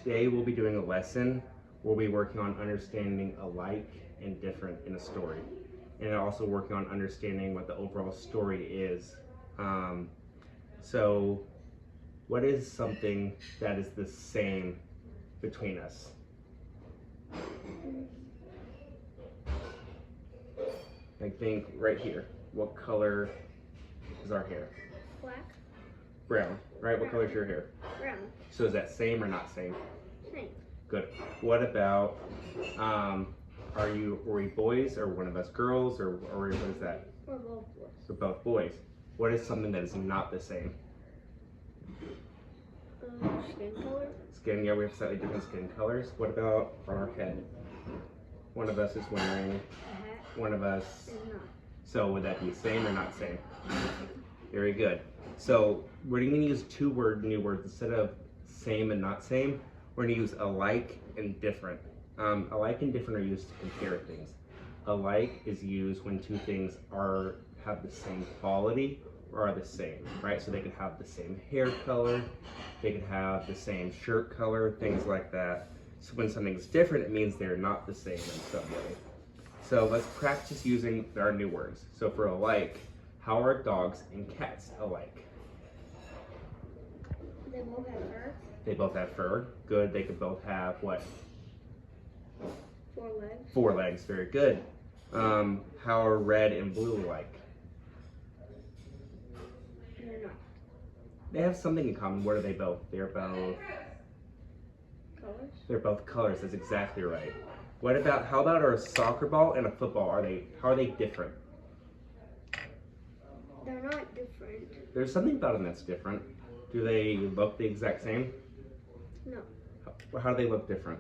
Today we'll be doing a lesson. We'll be working on understanding alike and different in a story, and also working on understanding what the overall story is. So what is something that is the same between us? I think right here. What color is our hair? Black. Brown, right? What color is your hair? Brown. So is that same or not same? Same. Good. What about, are we boys, or one of us girls, or what is that? We're both boys. So both boys. What is something that is not the same? Skin color. Skin, yeah, we have slightly different skin colors. What about our head? One of us is wearing, A hat. one of us, Is not. so would that be same or not same? Very good. So we're going to use new words instead of same and not same. We're going to use alike and different. Alike and different are used to compare things. Alike is used when two things have the same quality or are the same, right? So they could have the same hair color, they could have the same shirt color, things like that. So when something's different, it means they're not the same in some way. So let's practice using our new words. So for alike, how are dogs and cats alike? They both have fur. They both have fur. Good. They could both have what? 4 legs. 4 legs. Very good. How are red and blue alike? They're not. They have something in common. What are they both? They're both Colors. That's exactly right. How about our soccer ball and a football? How are they different? They're not different. There's something about them that's different. Do they look the exact same? No. How do they look different?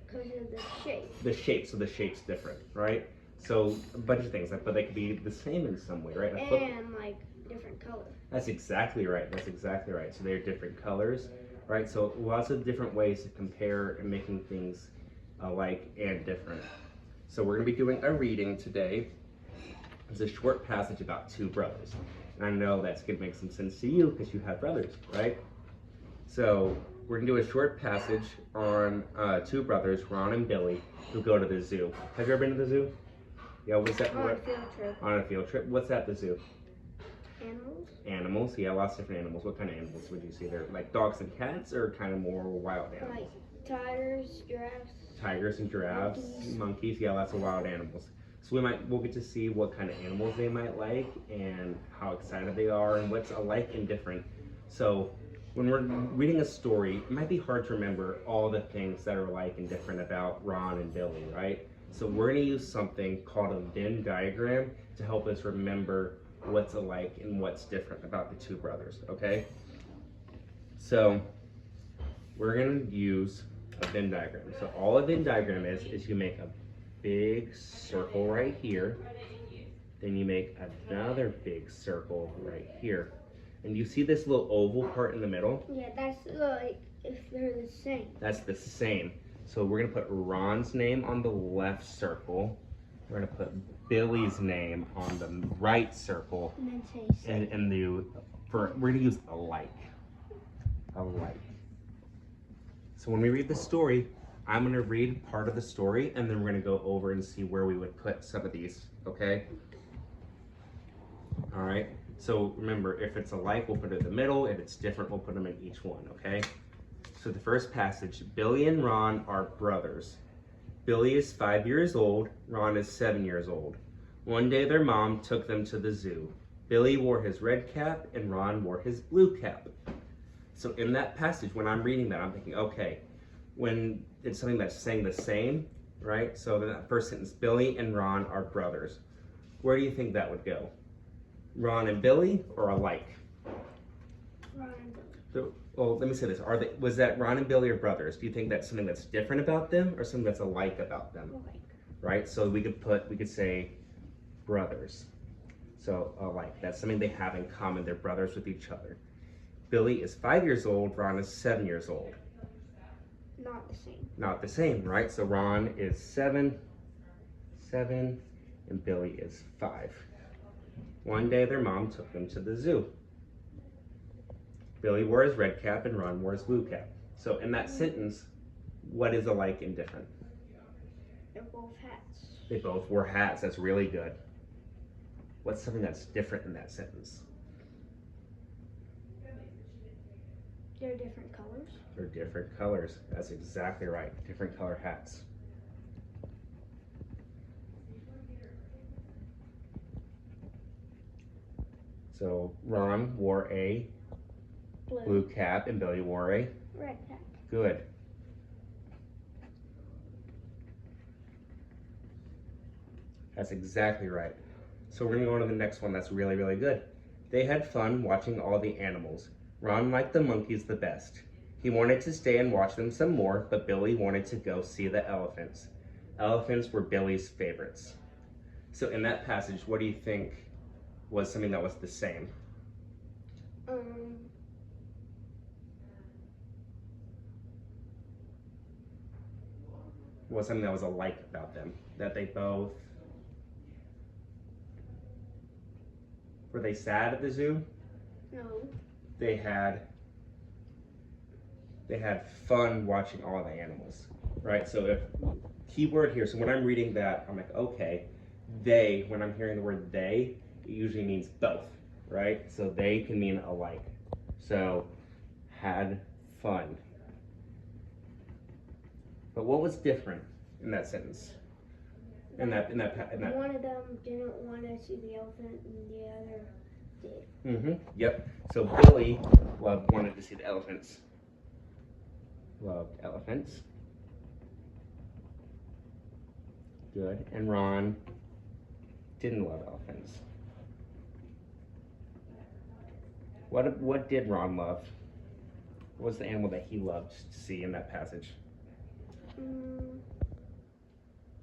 Because of the shape. The shape, so the shape's different, right? So a bunch of things, but they could be the same in some way, right? And like different colors. That's exactly right. That's exactly right. So they're different colors, right? So lots of different ways to compare and making things alike and different. So we're going to be doing a reading today. It's a short passage about 2 brothers. And I know that's going to make some sense to you because you have brothers, right? So we're going to do a short passage on 2 brothers, Ron and Billy, who go to the zoo. Have you ever been to the zoo? Yeah, what's that? On a field trip. On a field trip. What's at the zoo? Animals. Animals, yeah, lots of different animals. What kind of animals would you see there? Like dogs and cats, or kind of more wild animals? Like tigers, giraffes. Tigers and giraffes, monkeys, yeah, lots of wild animals. So we'll get to see what kind of animals they might like and how excited they are and what's alike and different. So when we're reading a story, it might be hard to remember all the things that are alike and different about Ron and Billy, right? So we're going to use something called a Venn diagram to help us remember what's alike and what's different about the 2 brothers, okay? So we're going to use a Venn diagram. So all a Venn diagram is you make a big circle right here, then you make another big circle right here. And you see this little oval part in the middle? Yeah, that's like if they're the same. That's the same. So we're gonna put Ron's name on the left circle. We're gonna put Billy's name on the right circle. And then say same. And we're gonna use alike. Alike. So when we read the story, I'm gonna read part of the story and then we're gonna go over and see where we would put some of these, okay? All right, so remember, if it's alike, we'll put it in the middle. If it's different, we'll put them in each one, okay? So the first passage, Billy and Ron are brothers. Billy is 5 years old, Ron is 7 years old. One day their mom took them to the zoo. Billy wore his red cap and Ron wore his blue cap. So in that passage, when I'm reading that, I'm thinking, okay, when it's something that's saying the same, right? So in that first sentence, Billy and Ron are brothers. Where do you think that would go? Ron and Billy, or alike? Ron and Billy. So, well, let me say this. Was that Ron and Billy are brothers? Do you think that's something that's different about them or something that's alike about them? Alike. Right? So we could say brothers. So alike. That's something they have in common. They're brothers with each other. Billy is 5 years old, Ron is 7 years old. Not the same. Not the same, right? So Ron is 7, and Billy is 5. One day their mom took them to the zoo. Billy wore his red cap and Ron wore his blue cap. So in that sentence, what is alike and different? They're both hats. They both wore hats. That's really good. What's something that's different in that sentence? They're different colors. They're different colors. That's exactly right. Different color hats. So Ron wore a blue cap and Billy wore a red cap. good. That's exactly right. So we're gonna go on to the next one that's really, really good. They had fun watching all the animals. Ron liked the monkeys the best. He wanted to stay and watch them some more, but Billy wanted to go see the elephants. Elephants were Billy's favorites. So in that passage, what do you think was something that was the same? What was something that was alike about them? That they both... Were they sad at the zoo? No. They had fun watching all the animals, right? So if keyword here, so when I'm reading that, I'm like, okay, they, when I'm hearing the word they, it usually means both, right? So they can mean alike. So had fun. But what was different in that sentence? In that. One of them didn't want to see the elephant, and the other did. Yep. So Billy wanted to see the elephants. Loved elephants. Good. And Ron didn't love elephants. What did Ron love? What was the animal that he loved to see in that passage?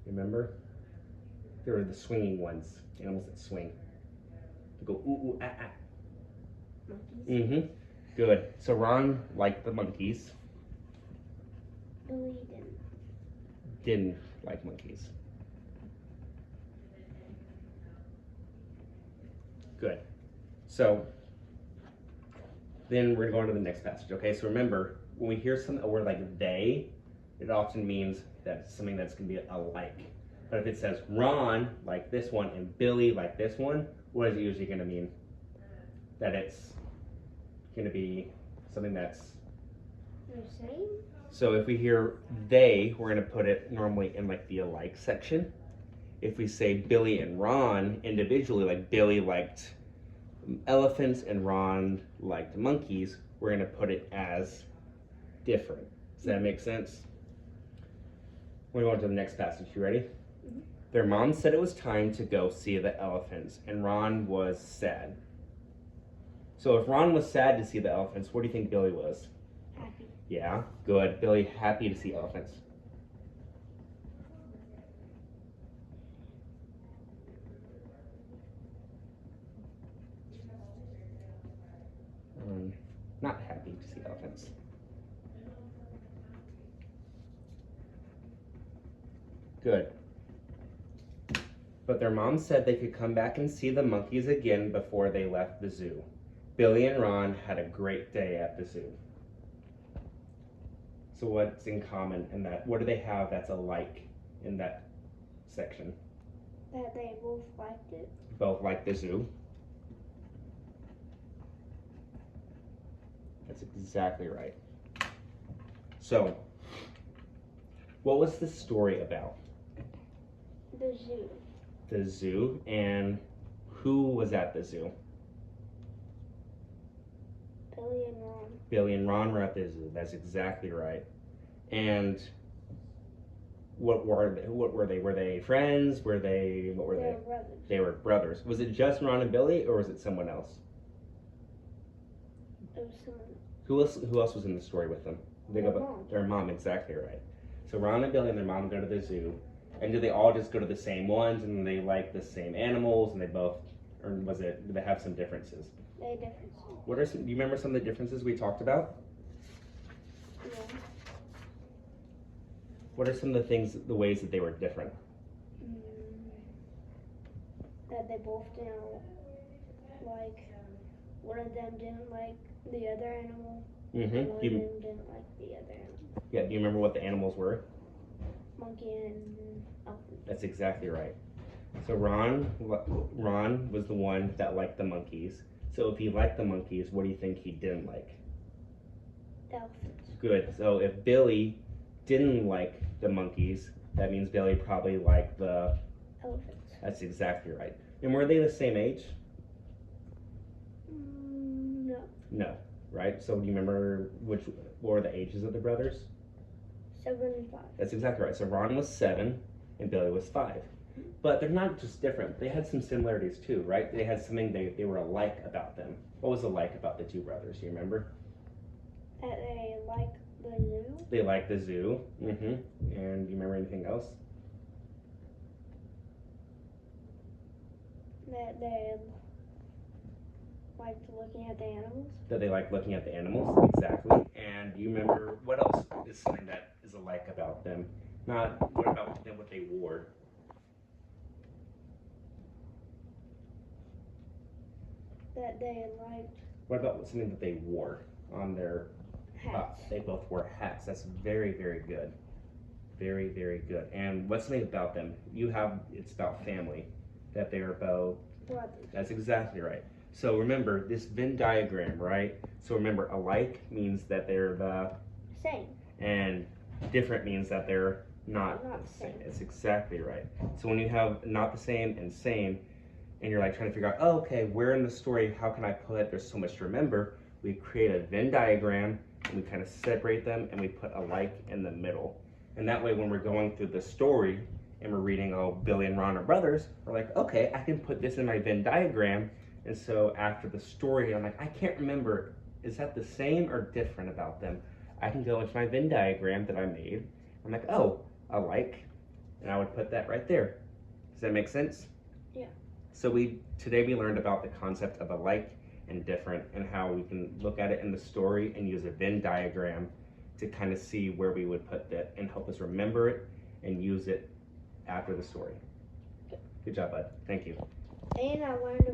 Remember? There were the swinging ones, animals that swing. They go ooh ooh ah ah. Monkeys. Good. So Ron liked the monkeys. Billy Didn't like monkeys. Good. So then we're gonna go on to the next passage. Okay. So remember, when we hear a word like they, it often means that it's something that's gonna be alike. But if it says Ron like this one and Billy like this one, what is it usually going to mean? That it's going to be something that's the same. So if we hear they, we're going to put it normally in like the alike section. If we say Billy and Ron individually, like Billy liked elephants and Ron liked monkeys, we're going to put it as different. Does that make sense? We're going to go to the next passage. You ready? Their mom said it was time to go see the elephants, and Ron was sad. So if Ron was sad to see the elephants, what do you think Billy was? Happy. Yeah, good. Billy happy to see elephants. Not happy to see elephants. Good. But their mom said they could come back and see the monkeys again before they left the zoo. Billy and Ron had a great day at the zoo. So what's in common in that? What do they have that's alike in that section? That they both liked it. Both like the zoo. That's exactly right. So, what was the story about? The zoo. The zoo, and who was at the zoo? Billy and Ron. Billy and Ron were at the zoo. That's exactly right. And what were they? Were they friends? What were they? They were brothers. They were brothers. Was it just Ron and Billy, or was it someone else? It was someone. Who else was in the story with them? Mom. Their mom, exactly right. So Ron and Billy and their mom go to the zoo. And do they all just go to the same ones and they like the same animals and they both, or do they have some differences? They had differences. Do you remember some of the differences we talked about? Yeah. What are some of the ways that they were different? That they both didn't like, one of them didn't like the other animal. Mm-hmm. One of them didn't like the other animal. Yeah, do you remember what the animals were? Monkey and elephant. That's exactly right. So Ron was the one that liked the monkeys. So if he liked the monkeys, what do you think he didn't like? The elephants. Good. So if Billy didn't like the monkeys, that means Billy probably liked the Elephants. That's exactly right. And were they the same age? No. No, right? So do you remember what were the ages of the brothers? 7 and 5. That's exactly right. So Ron was 7 and Billy was 5. But they're not just different. They had some similarities too, right? They had something they were alike about them. What was alike about the two brothers? You remember? That they like the zoo. They liked the zoo. Mm-hmm. And do you remember anything else? That they liked looking at the animals. That they liked looking at the animals. Exactly. And do you remember what else is something that is alike about them? Not what about them, what they wore? That they liked What about something that they wore on their hats. They both wore hats. That's very, very good. Very, very good. And what's something about them? It's about family. That they are both Brothers. That's exactly right. So remember this Venn diagram, right? So remember, alike means that they're the Same. and different means that they're not the same. It's exactly right. So when you have not the same and same, and you're like trying to figure out, oh, okay, where in the story, how can I put, there's so much to remember, we create a Venn diagram, and we kind of separate them, and we put alike in the middle. And that way, when we're going through the story, and we're reading, oh, Billy and Ron are brothers, we're like, okay, I can put this in my Venn diagram. And so after the story, I'm like, I can't remember, is that the same or different about them? I can go into my Venn diagram that I made. I'm like, oh, alike, and I would put that right there. Does that make sense? Yeah. So today we learned about the concept of alike and different and how we can look at it in the story and use a Venn diagram to kind of see where we would put that and help us remember it and use it after the story. Good job, bud. Thank you. And I learned